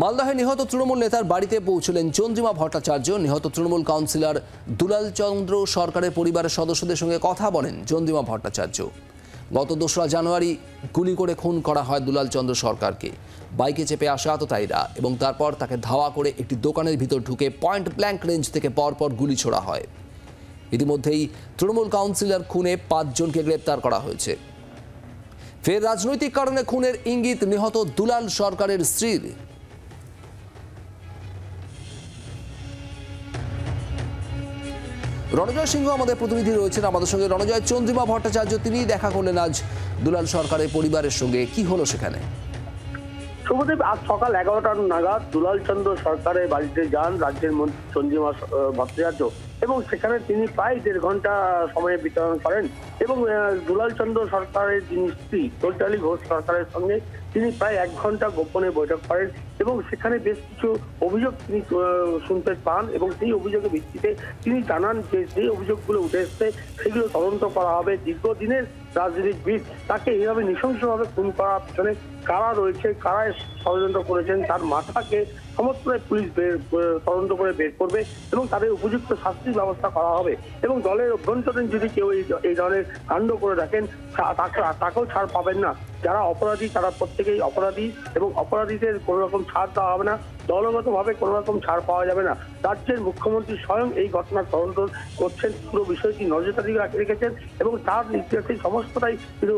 মালদহে নিহত তৃণমূল নেতার বাড়িতে পৌঁছলেন চন্দ্রিমা ভট্টাচার্য। নিহত তৃণমূল কাউন্সিলর দুলাল চন্দ্র সরকারের পরিবারের সদস্যদের সঙ্গে কথা বলেন চন্দ্রিমা ভট্টাচার্য। গত ২রা জানুয়ারি গুলি করে খুন করা হয় দুলাল চন্দ্র সরকারকে। বাইকে চেপে আসা আততায়ীরা এবং তারপর তাকে ধাওয়া করে একটি দোকানের ভিতর ঢুকে পয়েন্ট ব্ল্যাঙ্ক রেঞ্জ থেকে পরপর গুলি ছোড়া হয়। ইতিমধ্যেই তৃণমূল কাউন্সিলর খুনে ৫ জনকে গ্রেপ্তার করা হয়েছে। ফের রাজনৈতিক কারণে খুনের ইঙ্গিত নিহত দুলাল সরকারের স্ত্রীর। রণজয় সিংহ আমাদের প্রতিনিধি রয়েছেন আমাদের সঙ্গে। রণজয়, চন্দ্রিমা ভট্টাচার্য তিনি দেখা করলেন আজ দুলাল সরকারের পরিবারের সঙ্গে, কি হলো সেখানে? শুভদীপ, আজ সকাল 11টা নাগাদ দুলাল চন্দ্র সরকারের বাড়িতে যান রাজ্যের মন্ত্রী চন্দ্রিমা ভট্টাচার্য এবং সেখানে তিনি প্রায় 1.5 ঘন্টা সময় বিতরণ করেন এবং দুলাল চন্দ্র সরকারের যিনি স্ত্রী চৈতালি ঘোষ সরকারের সঙ্গে তিনি প্রায় 1 ঘন্টা গোপনে বৈঠক করেন এবং সেখানে বেশ কিছু অভিযোগ তিনি শুনতে পান এবং সেই অভিযোগের ভিত্তিতে তিনি জানান যে সেই অভিযোগগুলো উঠে এসছে সেগুলো তদন্ত করা হবে। দীর্ঘদিনের রাজনীতিবিদ তাকে এইভাবে নৃশংসভাবে খুন করার পিছনে কারা রয়েছে, কারা ষড়যন্ত্র করেছেন তার মাথাকে সমস্তটাই পুলিশ তদন্ত করে বের করবে এবং তাদের উপযুক্ত শাস্তির ব্যবস্থা করা হবে এবং দলের অভ্যন্তরীণ যদি কেউ এই ধরনের কাণ্ড করে রাখেন তাকেও ছাড় পাবেন না। যারা অপরাধী তারা প্রত্যেকেই অপরাধী এবং অপরাধীদের কোনো রকম ছাড় দেওয়া হবে না, দলগতভাবে কোনো রকম ছাড় পাওয়া যাবে না। রাজ্যের মুখ্যমন্ত্রী স্বয়ং এই ঘটনার তদন্ত করছেন, পুরো বিষয়টি নজরদারি রেখেছেন এবং তার নির্দেশেই সমস্তটাই কিন্তু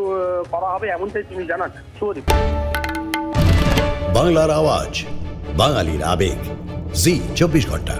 করা হবে এমনটাই তিনি জানান। শুভদীপ। বাংলার আওয়াজ, বাঙালির আবেগ, জি 24 ঘন্টা।